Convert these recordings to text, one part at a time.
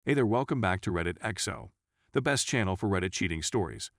Hey there, welcome back to Reddit XO, the best channel for Reddit cheating stories.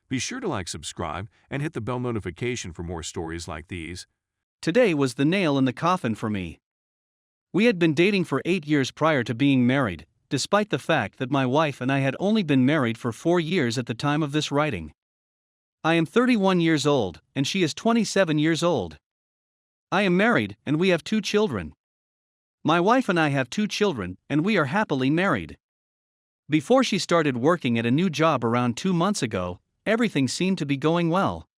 Be sure to like, subscribe, and hit the bell notification for more stories like these. Today was the nail in the coffin for me. We had been dating for 8 years prior to being married, despite the fact that my wife and I had only been married for 4 years at the time of this writing. I am 31 years old, and she is 27 years old. I am married, and we have 2 children. My wife and I have 2 children, and we are happily married. Before she started working at a new job around 2 months ago, everything seemed to be going well.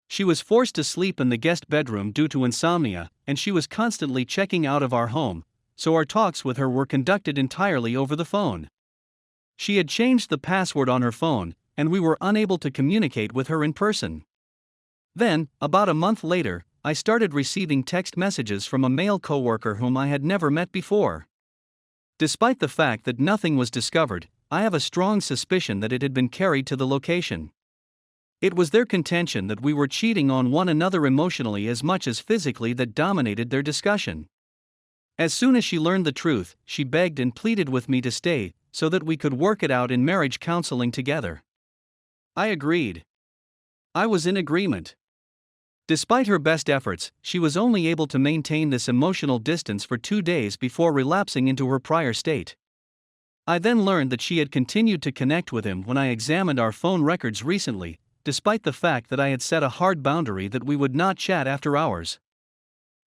She was forced to sleep in the guest bedroom due to insomnia, and she was constantly checking out of our home, so our talks with her were conducted entirely over the phone. She had changed the password on her phone, and we were unable to communicate with her in person. Then, about a month later, I started receiving text messages from a male coworker whom I had never met before. Despite the fact that nothing was discovered, I have a strong suspicion that it had been carried to the location. It was their contention that we were cheating on one another emotionally as much as physically that dominated their discussion. As soon as she learned the truth, she begged and pleaded with me to stay, so that we could work it out in marriage counseling together. I agreed. I was in agreement. Despite her best efforts, she was only able to maintain this emotional distance for 2 days before relapsing into her prior state. I then learned that she had continued to connect with him when I examined our phone records recently, despite the fact that I had set a hard boundary that we would not chat after hours.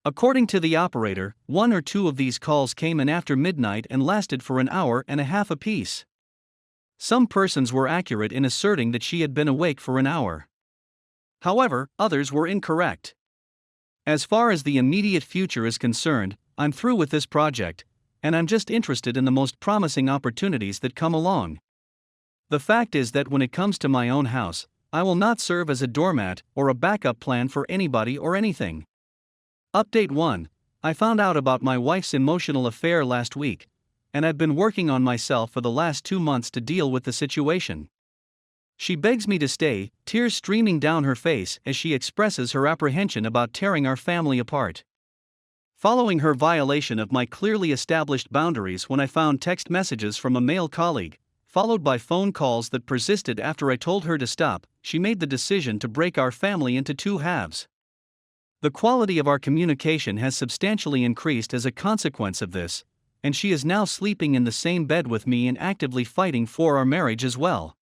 According to the operator, 1 or 2 of these calls came in after midnight and lasted for an hour and a half apiece. Some persons were accurate in asserting that she had been awake for an hour. However, others were incorrect. As far as the immediate future is concerned, I'm through with this project, and I'm just interested in the most promising opportunities that come along. The fact is that when it comes to my own house, I will not serve as a doormat or a backup plan for anybody or anything. Update 1. I found out about my wife's emotional affair last week, and I've been working on myself for the last 2 months to deal with the situation. She begs me to stay, tears streaming down her face as she expresses her apprehension about tearing our family apart. Following her violation of my clearly established boundaries when I found text messages from a male colleague, followed by phone calls that persisted after I told her to stop, she made the decision to break our family into 2 halves. The quality of our communication has substantially increased as a consequence of this, and she is now sleeping in the same bed with me and actively fighting for our marriage as well.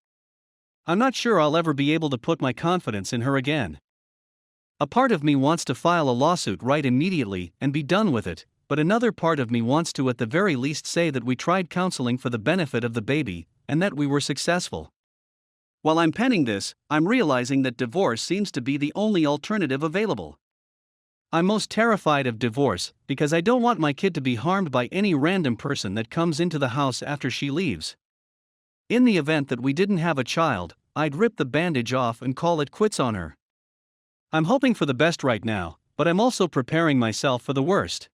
I'm not sure I'll ever be able to put my confidence in her again. A part of me wants to file a lawsuit right immediately and be done with it, but another part of me wants to at the very least say that we tried counseling for the benefit of the baby, and that we were successful. While I'm penning this, I'm realizing that divorce seems to be the only alternative available. I'm most terrified of divorce because I don't want my kid to be harmed by any random person that comes into the house after she leaves. In the event that we didn't have a child, I'd rip the bandage off and call it quits on her. I'm hoping for the best right now, but I'm also preparing myself for the worst.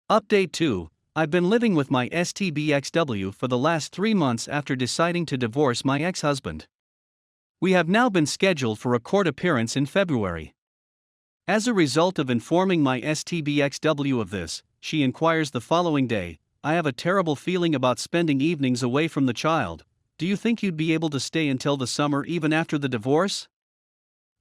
Update 2. I've been living with my STBXW for the last 3 months after deciding to divorce my ex-husband. We have now been scheduled for a court appearance in February. As a result of informing my STBXW of this, she inquires the following day, I have a terrible feeling about spending evenings away from the child. Do you think you'd be able to stay until the summer even after the divorce?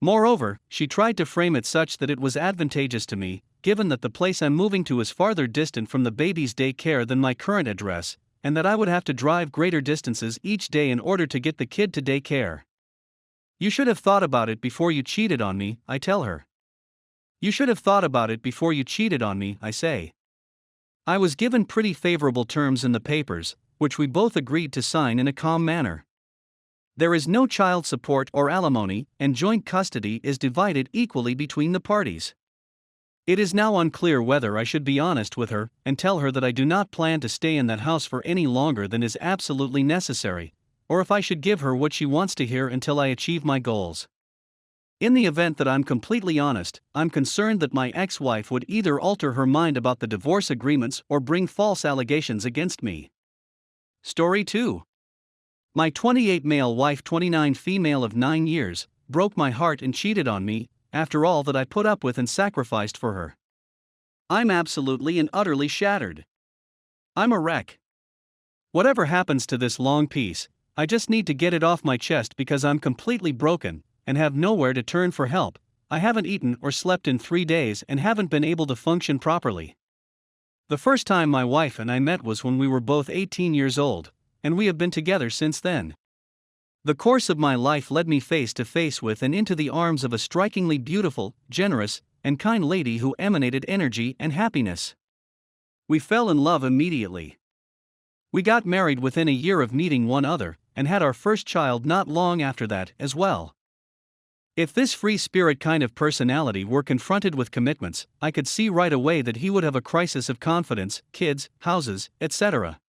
Moreover, she tried to frame it such that it was advantageous to me, given that the place I'm moving to is farther distant from the baby's daycare than my current address, and that I would have to drive greater distances each day in order to get the kid to daycare. You should have thought about it before you cheated on me, I tell her. You should have thought about it before you cheated on me, I say. I was given pretty favorable terms in the papers, which we both agreed to sign in a calm manner. There is no child support or alimony, and joint custody is divided equally between the parties. It is now unclear whether I should be honest with her and tell her that I do not plan to stay in that house for any longer than is absolutely necessary, or if I should give her what she wants to hear until I achieve my goals. In the event that I'm completely honest, I'm concerned that my ex-wife would either alter her mind about the divorce agreements or bring false allegations against me. Story 2. My 28 male wife, 29 female of 9 years, broke my heart and cheated on me, after all that I put up with and sacrificed for her. I'm absolutely and utterly shattered. I'm a wreck. Whatever happens to this long piece, I just need to get it off my chest because I'm completely broken and have nowhere to turn for help. I haven't eaten or slept in 3 days and haven't been able to function properly. The first time my wife and I met was when we were both 18 years old, and we have been together since then. The course of my life led me face to face with and into the arms of a strikingly beautiful, generous, and kind lady who emanated energy and happiness. We fell in love immediately. We got married within a year of meeting one another, and had our first child not long after that as well. If this free spirit kind of personality were confronted with commitments, I could see right away that he would have a crisis of confidence, kids, houses, etc.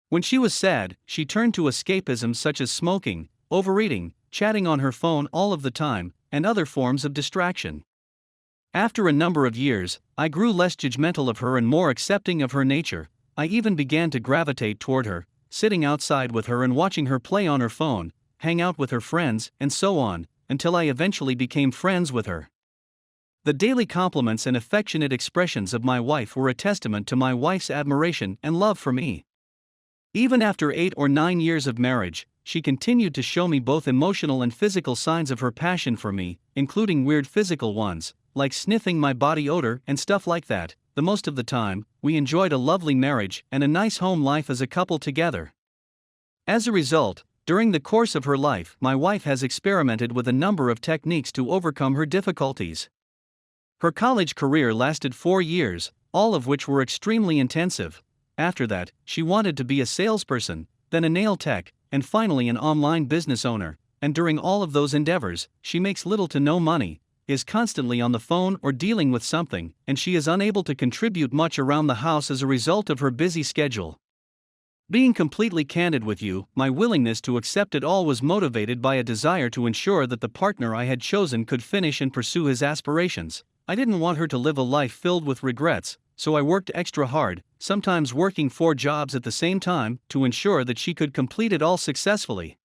When she was sad, she turned to escapism such as smoking, overeating, chatting on her phone all of the time, and other forms of distraction. After a number of years, I grew less judgmental of her and more accepting of her nature. I even began to gravitate toward her, sitting outside with her and watching her play on her phone, hang out with her friends, and so on, until I eventually became friends with her. The daily compliments and affectionate expressions of my wife were a testament to my wife's admiration and love for me. Even after 8 or 9 years of marriage, she continued to show me both emotional and physical signs of her passion for me, including weird physical ones, like sniffing my body odor and stuff like that. The most of the time, we enjoyed a lovely marriage and a nice home life as a couple together. As a result, during the course of her life, my wife has experimented with a number of techniques to overcome her difficulties. Her college career lasted 4 years, all of which were extremely intensive. After that, she wanted to be a salesperson, then a nail tech, and finally an online business owner, and during all of those endeavors, she makes little to no money, is constantly on the phone or dealing with something, and she is unable to contribute much around the house as a result of her busy schedule. Being completely candid with you, my willingness to accept it all was motivated by a desire to ensure that the partner I had chosen could finish and pursue his aspirations. I didn't want her to live a life filled with regrets, so I worked extra hard, sometimes working 4 jobs at the same time, to ensure that she could complete it all successfully.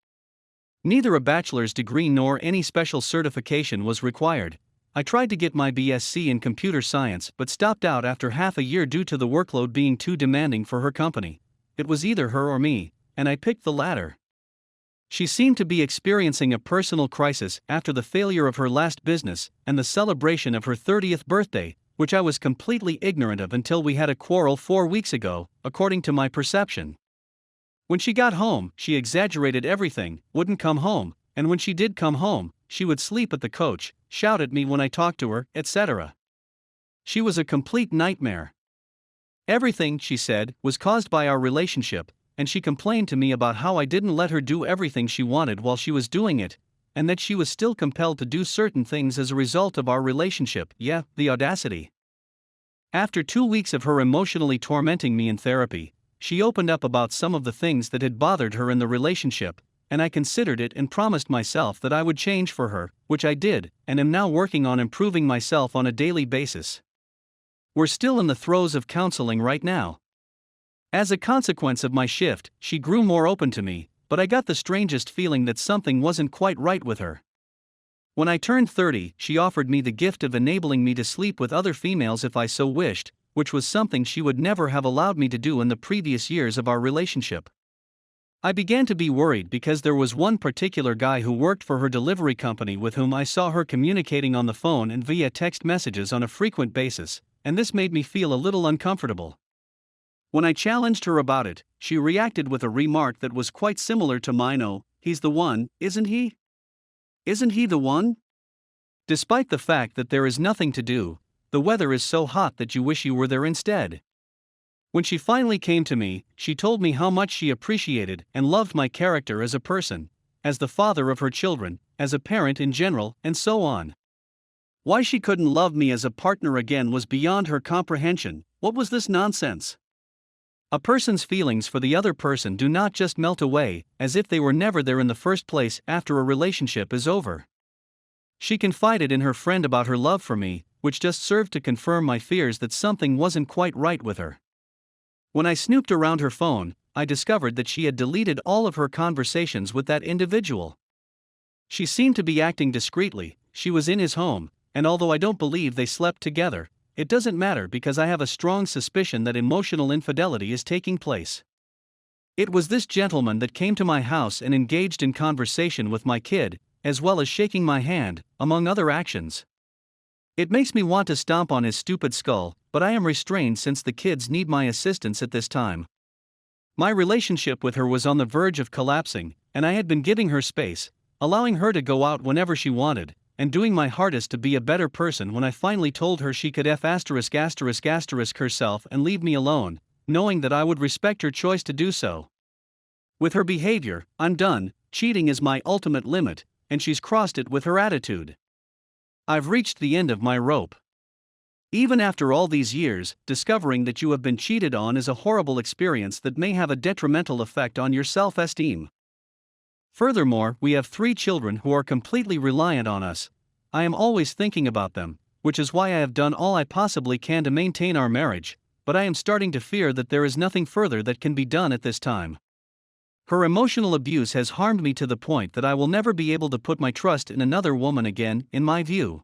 Neither a bachelor's degree nor any special certification was required. I tried to get my BSc in computer science but stopped out after half a year due to the workload being too demanding for her company. It was either her or me, and I picked the latter. She seemed to be experiencing a personal crisis after the failure of her last business and the celebration of her 30th birthday, which I was completely ignorant of until we had a quarrel 4 weeks ago, according to my perception. When she got home, she exaggerated everything, wouldn't come home, and when she did come home, she would sleep at the couch, shout at me when I talked to her, etc. She was a complete nightmare. Everything, she said, was caused by our relationship, and she complained to me about how I didn't let her do everything she wanted while she was doing it, and that she was still compelled to do certain things as a result of our relationship. Yeah, the audacity. After 2 weeks of her emotionally tormenting me in therapy, she opened up about some of the things that had bothered her in the relationship, and I considered it and promised myself that I would change for her, which I did, and am now working on improving myself on a daily basis. We're still in the throes of counseling right now. As a consequence of my shift, she grew more open to me, but I got the strangest feeling that something wasn't quite right with her. When I turned 30, she offered me the gift of enabling me to sleep with other females if I so wished, which was something she would never have allowed me to do in the previous years of our relationship. I began to be worried because there was one particular guy who worked for her delivery company with whom I saw her communicating on the phone and via text messages on a frequent basis, and this made me feel a little uncomfortable. When I challenged her about it, she reacted with a remark that was quite similar to mine. "Oh, he's the one, isn't he? Isn't he the one?" Despite the fact that there is nothing to do, the weather is so hot that you wish you were there instead. When she finally came to me, she told me how much she appreciated and loved my character as a person, as the father of her children, as a parent in general, and so on. Why she couldn't love me as a partner again was beyond her comprehension. What was this nonsense? A person's feelings for the other person do not just melt away, as if they were never there in the first place after a relationship is over. She confided in her friend about her love for me, which just served to confirm my fears that something wasn't quite right with her. When I snooped around her phone, I discovered that she had deleted all of her conversations with that individual. She seemed to be acting discreetly. She was in his home, and although I don't believe they slept together, it doesn't matter because I have a strong suspicion that emotional infidelity is taking place. It was this gentleman that came to my house and engaged in conversation with my kid, as well as shaking my hand, among other actions. It makes me want to stomp on his stupid skull, but I am restrained since the kids need my assistance at this time. My relationship with her was on the verge of collapsing, and I had been giving her space, allowing her to go out whenever she wanted, and doing my hardest to be a better person when I finally told her she could herself and leave me alone, knowing that I would respect her choice to do so. With her behavior, I'm done. Cheating is my ultimate limit, and she's crossed it with her attitude. I've reached the end of my rope. Even after all these years, discovering that you have been cheated on is a horrible experience that may have a detrimental effect on your self-esteem. Furthermore, we have 3 children who are completely reliant on us. I am always thinking about them, which is why I have done all I possibly can to maintain our marriage, but I am starting to fear that there is nothing further that can be done at this time. Her emotional abuse has harmed me to the point that I will never be able to put my trust in another woman again, in my view.